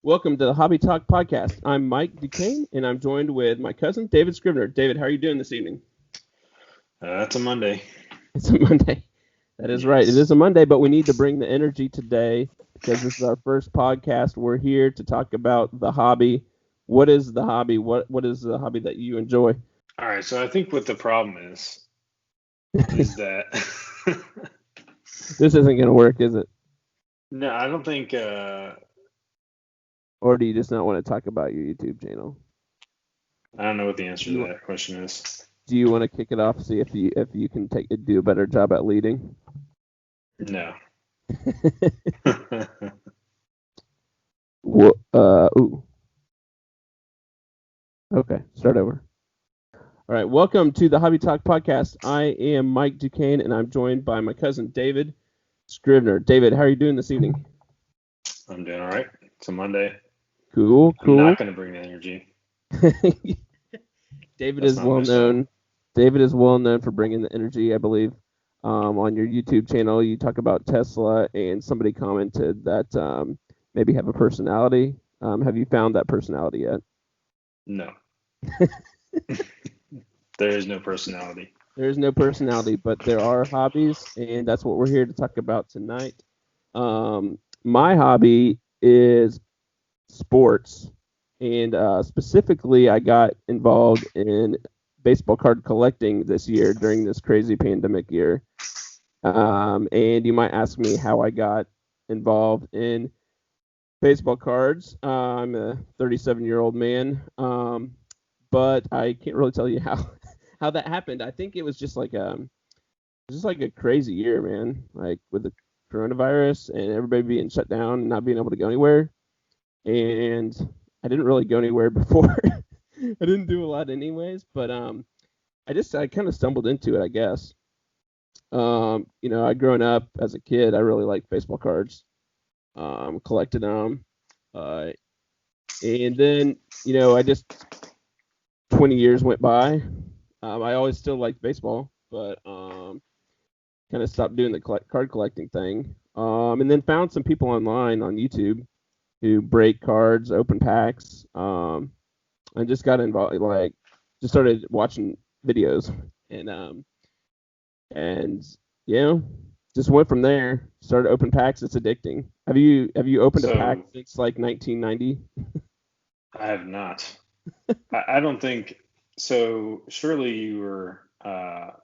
Welcome to the Hobby Talk podcast. I'm Mike Duquesne, and I'm joined with my cousin, David Scrivener. David, how are you doing this evening? It's a Monday. It's a Monday. That is right. It is Yes. a Monday, but we need to bring the energy today because this is our first podcast. We're here to talk about the hobby. What is the hobby? What is the hobby that you enjoy? All right. So I think what the problem is that This isn't going to work, is it? no, I don't think. Or do you just not want to talk about your YouTube channel? I don't know what the answer Do to you that question is. do you want to kick it off? See if you can do a better job at leading. No. Ooh. Okay, start over. All right, welcome to the Hobby Talk podcast. I am Mike Duquesne, and I'm joined by my cousin David Scrivener. David, how are you doing this evening? I'm doing all right. It's a Monday. Cool, I'm cool. not going to bring the energy. David That's is not well my style. known. David is well known for bringing the energy. I believe on your YouTube channel, you talk about Tesla, and somebody commented that maybe have a personality. Have you found that personality yet? No. There is no personality. There is no personality, but there are hobbies, and that's what we're here to talk about tonight. My hobby is sports, and specifically, I got involved in baseball card collecting this year during this crazy pandemic year. And you might ask me how I got involved in baseball cards. I'm a 37-year-old man, but I can't really tell you how how that happened. I think it was just like a crazy year, man. Like with the coronavirus and everybody being shut down and not being able to go anywhere. And I didn't really go anywhere before. I didn't do a lot anyways, but I kind of stumbled into it, I guess. I growing up as a kid, I really liked baseball cards. Collected them. Uh, and then, I just 20 years went by. I always still liked baseball, but kind of stopped doing the card collecting thing. And then found some people online on YouTube who break cards, open packs. And just got involved, like, just started watching videos, and and you know, just went from there. Started open packs. It's addicting. Have you opened a pack So since like 1990? I have not. I don't think so. Surely you were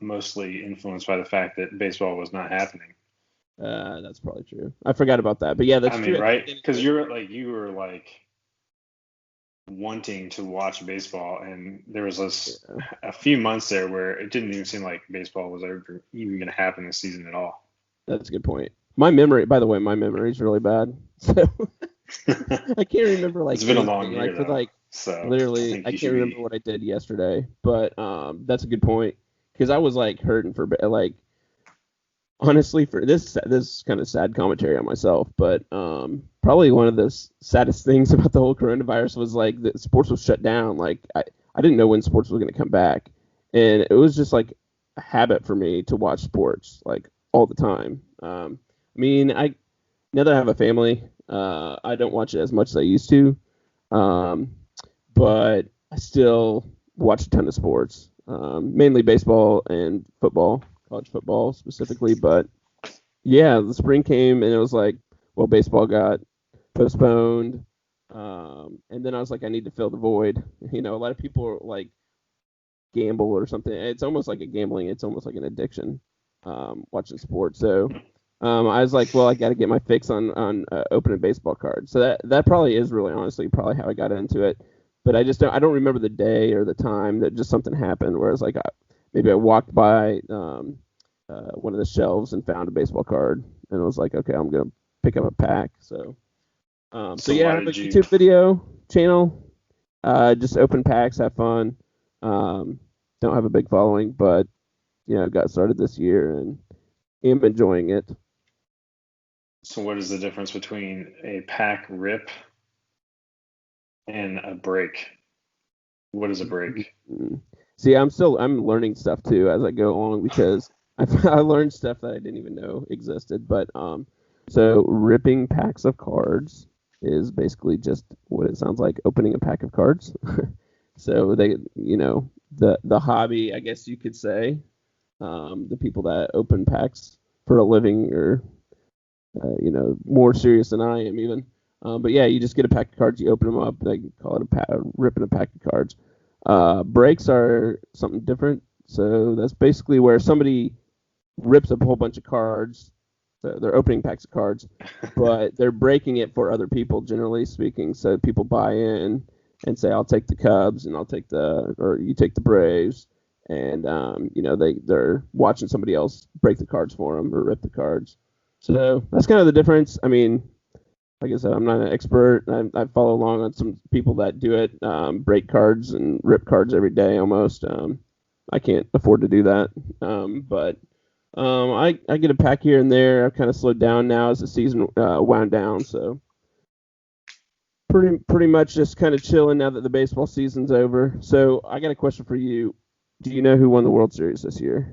mostly influenced by the fact that baseball was not happening. That's probably true. I forgot about that, but yeah, I that's mean, true. At the right? beginning of Because it. you were like wanting to watch baseball, and there was this Yeah, a few months there where it didn't even seem like baseball was ever even going to happen this season at all. that's a good point. My memory, by the way, my memory is really bad, so I can't remember like It's been a long anything. Like year for though, like so I literally, think I you can't should remember be. what I did yesterday. But that's a good point because I was like hurting for like honestly for this kind of sad commentary on myself, but probably one of the saddest things about the whole coronavirus was like the sports was shut down. Like I didn't know when sports was going to come back, and it was just like a habit for me to watch sports like all the time. I mean, I now that I have a family, I don't watch it as much as I used to, um, but I still watch a ton of sports, mainly baseball and football, college football specifically. But yeah, the spring came and it was like, well, baseball got postponed, and then I was like, I need to fill the void. A lot of people like gamble or something. It's almost like a gambling. It's almost like an addiction. Watching sports. So I was like, well, I got to get my fix on opening baseball cards. So that probably is really honestly probably how I got into it. But I don't remember the day or the time that just something happened. Whereas like maybe I walked by one of the shelves and found a baseball card and I was like, okay, I'm gonna pick up a pack. So So yeah, I why have a did you? YouTube video channel. Just open packs, have fun. Um, don't have a big following, but got started this year and am enjoying it. So what is the difference between a pack rip and a break? What is a break? Mm. See, I'm learning stuff too as I go along because I learned stuff that I didn't even know existed. But so ripping packs of cards. is basically just what it sounds like, opening a pack of cards. So they, the hobby, I guess you could say, the people that open packs for a living or more serious than I am even. But yeah, you just get a pack of cards, you open them up, they call it ripping a pack of cards. Breaks are something different. So that's basically where somebody rips up a whole bunch of cards. So they're opening packs of cards, but they're breaking it for other people, generally speaking. So people buy in and say, "I'll take the Cubs, and or you take the Braves," and they're watching somebody else break the cards for them or rip the cards. So that's kind of the difference. I mean, like I said, I'm not an expert. I follow along on some people that do it, break cards and rip cards every day almost. I can't afford to do that, but I get a pack here and there. I've kind of slowed down now as the season wound down, so pretty much just kind of chilling now that the baseball season's over. So I got a question for you. Do you know who won the World Series this year?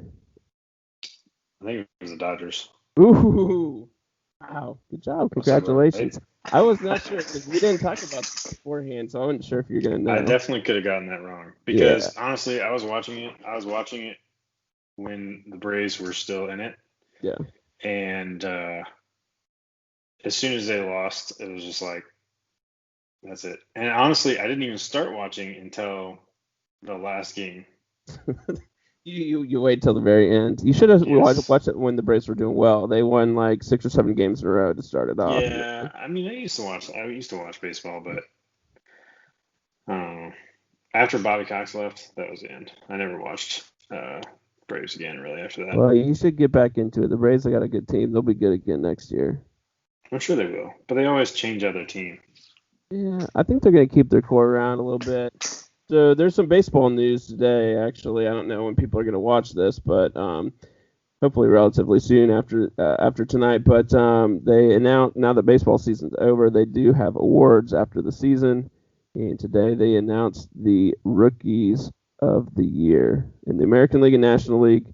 I think it was the Dodgers. Ooh, wow, good job, congratulations. I was not sure because we didn't talk about this beforehand, so I wasn't sure if you're gonna know. I definitely could have gotten that wrong because honestly, I was watching it when the Braves were still in it. Yeah. And as soon as they lost, it was just like, that's it. And honestly, I didn't even start watching until the last game. You wait till the very end. You should have watched it when the Braves were doing well. They won like 6 or 7 games in a row to start it off. Yeah, I mean, I used to watch baseball, but after Bobby Cox left, that was the end. I never watched Braves again really after that. Well, you should get back into it. The Braves have got a good team. They'll be good again next year. I'm sure they will, but they always change out their team. Yeah, I think they're going to keep their core around a little bit. So there's some baseball news today, actually. I don't know when people are going to watch this, but hopefully relatively soon after tonight. But they announced, now that baseball season's over, they do have awards after the season. And today they announced the Rookies of the Year in the American League and National League.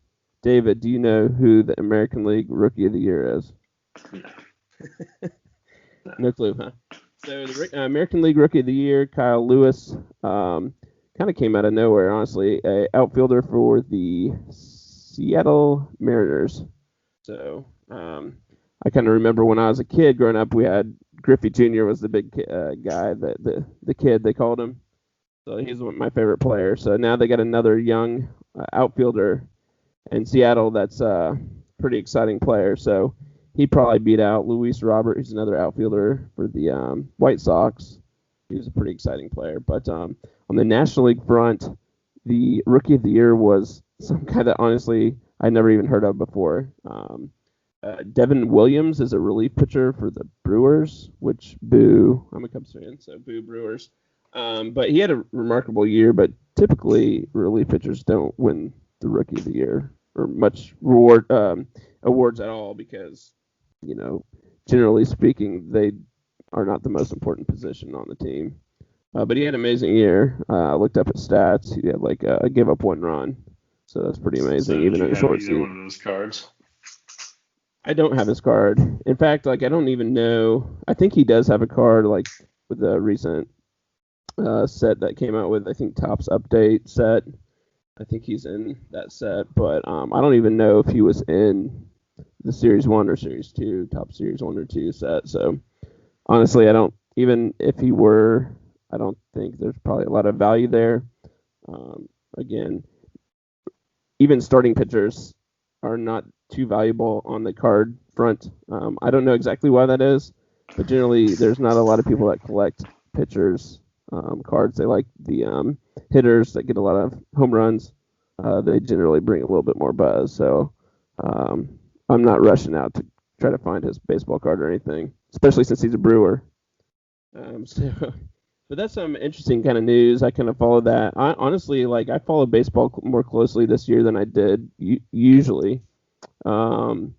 David, do you know who the American League Rookie of the Year is? No. No clue, huh? So the American League Rookie of the Year, Kyle Lewis, kind of came out of nowhere, honestly. A outfielder for the Seattle Mariners. So I kind of remember when I was a kid growing up, we had Griffey Jr. was the big guy, the kid they called him. So he's my favorite player. So now they got another young outfielder in Seattle that's a pretty exciting player. So he probably beat out Luis Robert, who's another outfielder for the White Sox. He was a pretty exciting player. But on the National League front, the Rookie of the Year was some guy that honestly I never even heard of before. Devin Williams is a relief pitcher for the Brewers, which boo. I'm a Cubs fan, so boo Brewers. But he had a remarkable year, but typically relief pitchers don't win the Rookie of the Year or much awards at all because, generally speaking, they are not the most important position on the team. But he had an amazing year. I looked up his stats. He had like a give up 1 run. So that's pretty amazing, even in a short season. One of those cards? I don't have his card. In fact, I don't even know. I think he does have a card, with the recent set that came out with, I think, Topps Update set. I think he's in that set, but I don't even know if he was in the Series 1 or Series 2, Topps Series 1 or 2 set. So, honestly, even if he were, I don't think there's probably a lot of value there. Again, even starting pitchers are not too valuable on the card front. I don't know exactly why that is, but generally there's not a lot of people that collect pitchers cards. They like the hitters that get a lot of home runs. They generally bring a little bit more buzz. So I'm not rushing out to try to find his baseball card or anything, especially since he's a Brewer. But that's some interesting kind of news. I kind of follow that. I honestly, I follow baseball more closely this year than I did usually. I'm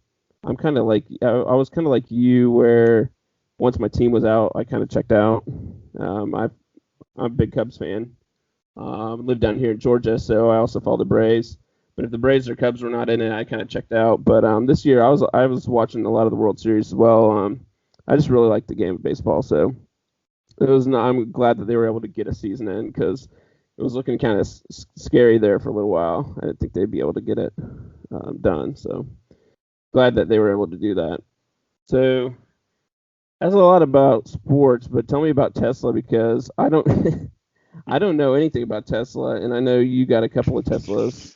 kind of I was kind of like you, where once my team was out, I kind of checked out. I'm a big Cubs fan. Live down here in Georgia, so I also follow the Braves. But if the Braves or Cubs were not in it, I kind of checked out. But this year, I was watching a lot of the World Series as well. I just really like the game of baseball, so It was not. I'm glad that they were able to get a season in because it was looking kind of scary there for a little while. I didn't think they'd be able to get it done. So glad that they were able to do that. So that's a lot about sports, but tell me about Tesla because I don't I don't know anything about Tesla, and I know you got a couple of Teslas,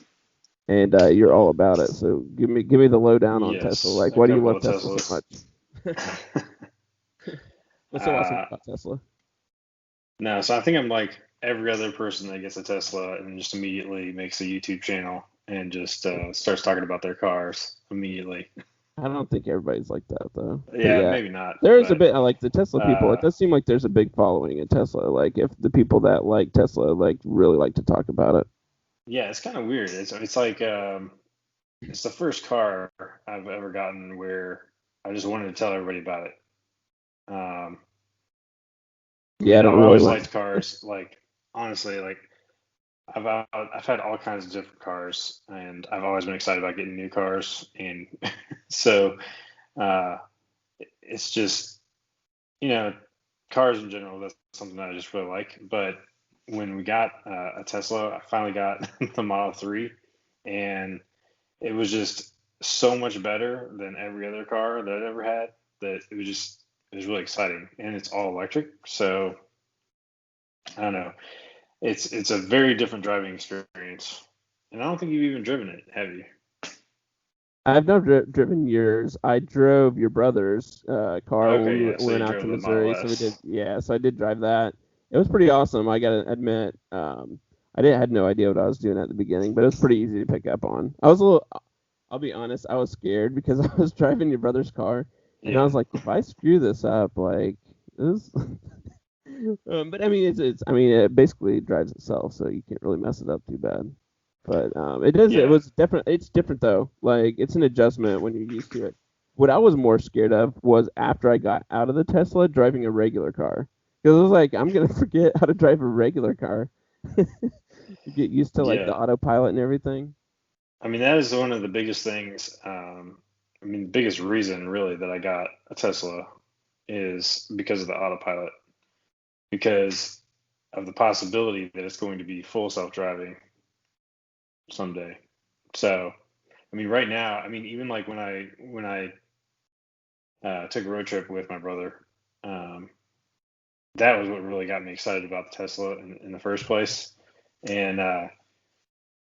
and you're all about it. So give me the lowdown on Tesla. Yes, Like, a why do you couple love of Tesla so Teslas. much? What's so awesome uh, about Tesla? no, so I think I'm like every other person that gets a Tesla and just immediately makes a YouTube channel and just starts talking about their cars immediately. I don't think everybody's like that though. But Yeah, yeah, maybe not, there is a but bit. I like the Tesla people. It uh, does seem like there's a big following at Tesla. Like if the people that like Tesla like really like to talk about it. yeah, it's kind of weird. It's like it's the first car I've ever gotten where I just wanted to tell everybody about it. Um, I Yeah, I mean, don't I've really always like. liked cars. Like honestly, like I've had all kinds of different cars, and I've always been excited about getting new cars. And so uh, it's just cars in general. That's something that I just really like. But when we got a Tesla, I finally got the Model 3, and it was just so much better than every other car that I'd ever had. That it was really exciting, and it's all electric. So I don't know. It's a very different driving experience, and I don't think you've even driven it, have you? I've never driven yours. I drove your brother's car when Okay, yeah. we So went you out to drove the Model Missouri. So we did, S. yeah. So I did drive that. It was pretty awesome. I gotta admit, I didn't had no idea what I was doing at the beginning, but it was pretty easy to pick up on. I was a little, I'll be honest, I was scared because I was driving your brother's car, and I Yeah, was like, if I screw this up, like this. But I mean, I mean, it basically drives itself, so you can't really mess it up too bad. But it does. It yeah, was different. It's different though. Like it's an adjustment when you're used to it. What I was more scared of was after I got out of the Tesla driving a regular car, because I was like, I'm gonna forget how to drive a regular car. You get used to like the yeah. autopilot and everything. I mean, that is one of the biggest things. I mean, the biggest reason really that I got a Tesla is because of the autopilot, because of the possibility that it's going to be full self-driving someday. So, I mean, right now, I mean, even like when I took a road trip with my brother, um, that was what really got me excited about the Tesla in the first place. And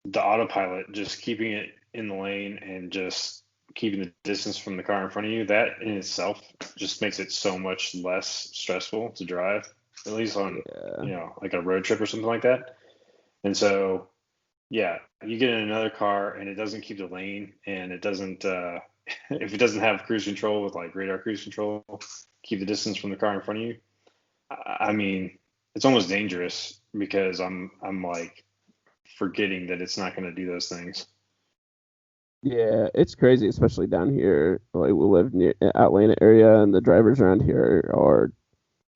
the autopilot, just keeping it in the lane and just keeping the distance from the car in front of you, that in itself just makes it so much less stressful to drive, at least on, Yeah. like a road trip or something like that. And so, yeah, you get in another car and it doesn't keep the lane and it doesn't, if it doesn't have cruise control with like radar cruise control, keep the distance from the car in front of you. I mean, it's almost dangerous because I'm like forgetting that it's not going to do those things. Yeah, it's crazy, especially down here. Like we live near Atlanta area, and the drivers around here are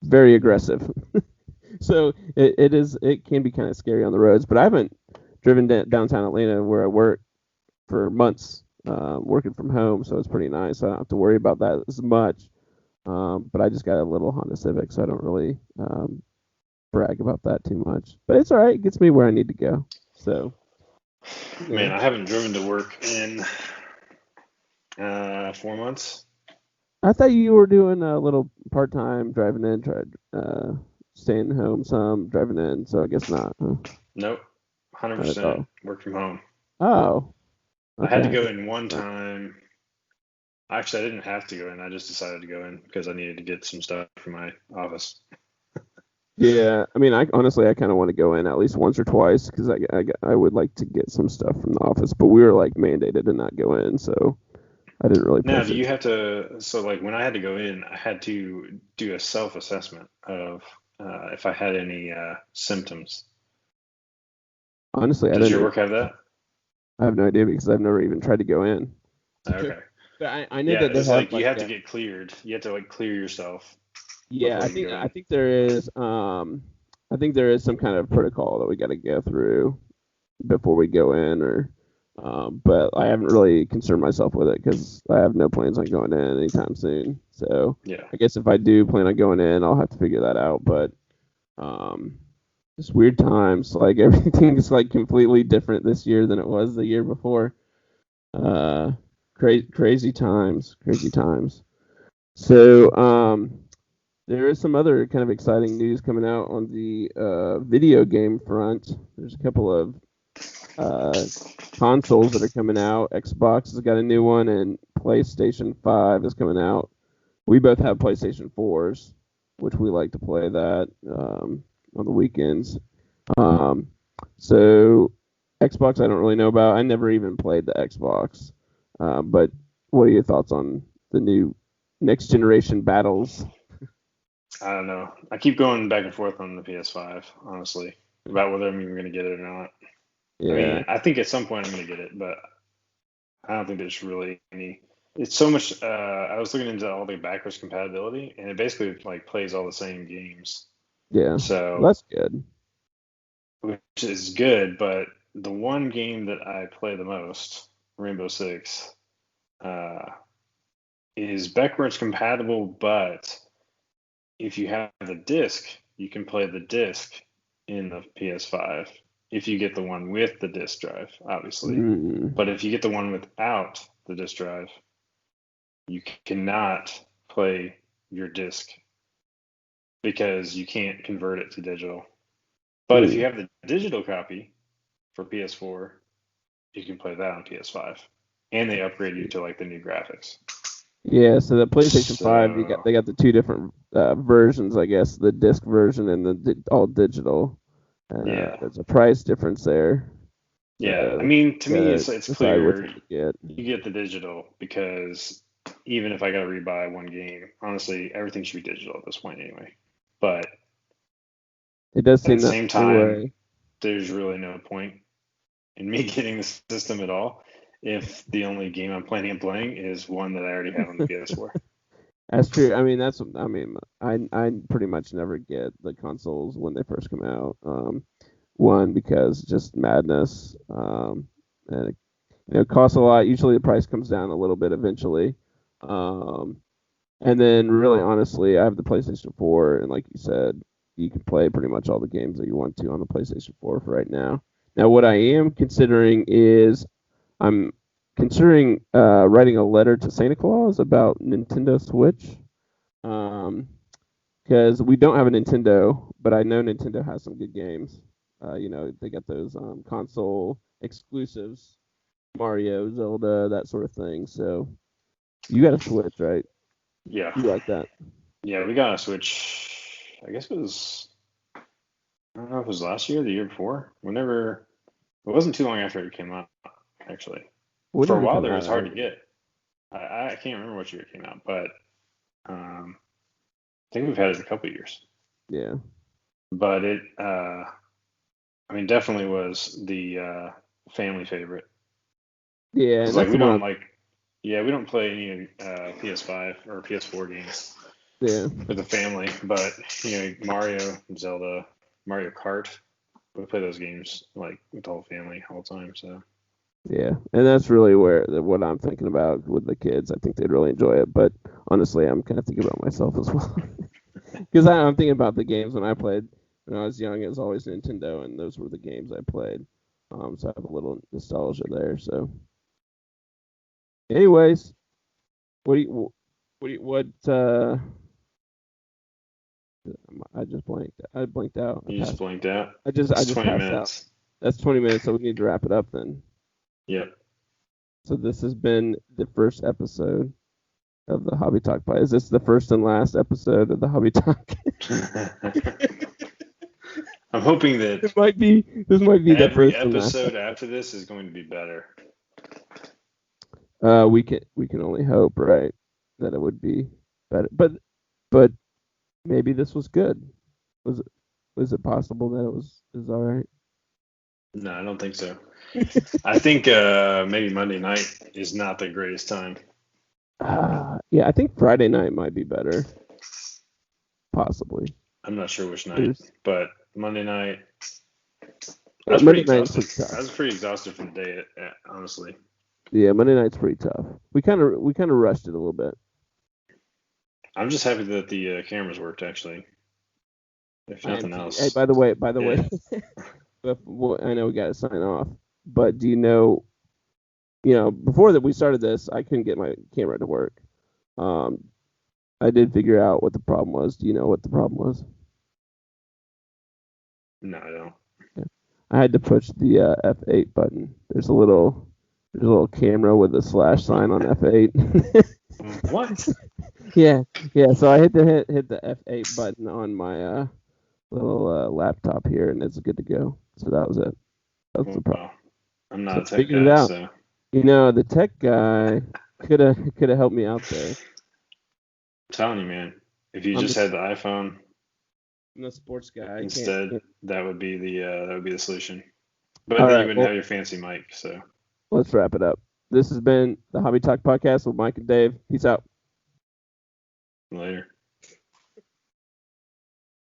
very aggressive. So it can be kind of scary on the roads. But I haven't driven downtown Atlanta where I work for months, working from home, so it's pretty nice. I don't have to worry about that as much. But I just got a little Honda Civic, so I don't really brag about that too much. But it's all right. It gets me where I need to go. So yeah, Man, I haven't driven to work in 4 months. I thought you were doing a little part time driving in, tried staying home some, driving in. So I guess not. Huh? Nope, Not at 100% all. work from home. Oh, I had okay. to I go guess in one not. time. Actually, I didn't have to go in. I just decided to go in because I needed to get some stuff for my office. Yeah, I mean, I honestly, I kind of want to go in at least once or twice because I would like to get some stuff from the office, but we were like mandated to not go in, so I didn't really Now, push do it. you have to? So, like, when I had to go in, I had to do a self-assessment of if I had any symptoms. Honestly, I Does didn't your know. work have that? I have no idea because I've never even tried to go in. Okay. But I know Yeah, that they it's have like you like have to get cleared. You have to like clear yourself yeah, before you can go I in. think there is I think there is some kind of protocol that we got to go through before we go in or But I haven't really concerned myself with it because I have no plans on going in anytime soon. So Yeah. I guess if I do plan on going in, I'll have to figure that out. But um, just weird times. Like everything's like completely different this year than it was the year before. Uh, crazy times, crazy times. So there is some other kind of exciting news coming out on the video game front. There's a couple of uh, consoles that are coming out. Xbox has got a new one, and PlayStation 5 is coming out. We both have PlayStation 4s, which we like to play that on the weekends. Um, so Xbox, I don't really know about. I never even played the Xbox. But what are your thoughts on the new next generation battles? I don't know. I keep going back and forth on the PS5, honestly, about whether I'm even going to get it or not. I Yeah, mean, I think at some point I'm going to get it, but I don't think there's really any. It's so much. I was looking into all the backwards compatibility, and it basically like plays all the same games. yeah. Well, So, that's good. which is good, but the one game that I play the most, Rainbow Six, uh, is backwards compatible, but if you have the disc, you can play the disc in the PS5 if you get the one with the disc drive, obviously. Mm, But if you get the one without the disc drive, you cannot play your disc because you can't convert it to digital. But if mm. you have the digital copy for PS4, you can play that on PS5. And they upgrade you to like the new graphics. Yeah, so the PlayStation 5, So, they got the two different versions, I guess, the disc version and the all digital. And yeah. there's a price difference there. Yeah. I So mean, to you me, gotta it's decide which clear one to get. you get the digital because even if I got to rebuy one game, honestly, everything should be digital at this point anyway. But It does at the seem that same time, way. there's really no point in me getting the system at all if the only game I'm planning on playing is one that I already have on the PS4. That's true. I mean, I pretty much never get the consoles when they first come out. One because just madness. And it costs a lot. Usually the price comes down a little bit eventually. Um, and then really honestly, I have the PlayStation 4, and like you said, you can play pretty much all the games that you want to on the PlayStation 4 for right now. Now, what I am considering is I'm considering writing a letter to Santa Claus about Nintendo Switch. Um, because we don't have a Nintendo, but I know Nintendo has some good games. They got those console exclusives, Mario, Zelda, that sort of thing. So you got a Switch, right? Yeah. You like that? Yeah, we got a Switch. I guess it was, I don't know if it was last year or the year before. Whenever, it wasn't too long after it came out, actually. When For did a it while come there, it out? was hard to get. I can't remember what year it came out, but I think we've had it a couple of years. Yeah, But I mean, definitely was the family favorite. yeah, Because and like that's we the one. don't like, yeah, we don't play any PS5 or PS4 games Yeah, with the family. But Mario, Zelda, Mario Kart, we play those games like with the whole family all the time. So yeah, and that's really where what I'm thinking about with the kids. I think they'd really enjoy it, but honestly, I'm kind of thinking about myself as well. Because I'm thinking about the games when I played when I was young. It was always Nintendo, and those were the games I played. So I have a little nostalgia there. So, anyways, what do you what do you, what I just blanked. I blinked out. you just blinked out. I It's just 20 passed out. minutes. That's 20 minutes, so we need to wrap it up then. Yep. So this has been the first episode of the Hobby Talk Pod. Is this the first and last episode of the Hobby Talk? I'm hoping that It might be. This might be the every first and last episode episode. after this is going to be better. We can only hope, right, that it would be better. But maybe this was good. Was it possible that it was all right? No, I don't think so. I think maybe Monday night is not the greatest time. Yeah, I think Friday night might be better, possibly. I'm not sure which night, There's but Monday night, I was Monday pretty night's exhausted. pretty I tough. was pretty exhausted from the day, honestly. Yeah, Monday night's pretty tough. We kind of rushed it a little bit. I'm just happy that the cameras worked, actually. If I am nothing too. Hey, else. by the way, Yeah. I know we got to sign off, but do before that we started this, I couldn't get my camera to work. Um, I did figure out what the problem was. Do you know what the problem was? No, I don't. Yeah. I had to push the F8 button. There's a little camera with a slash sign on F8. What? Yeah, yeah. So I had to hit the F8 button on my little laptop here, and it's good to go. So that was it. That's the problem. Well, I'm So not a tech figured it guy, out. so. The tech guy could have helped me out there. I'm telling you, man. If you I'm just just had the iPhone I'm a sports guy. I can't. instead, that would be the solution. But All then you right. wouldn't Well, have your fancy mic, so let's wrap it up. This has been the Hobby Talk podcast with Mike and Dave. Peace out. later.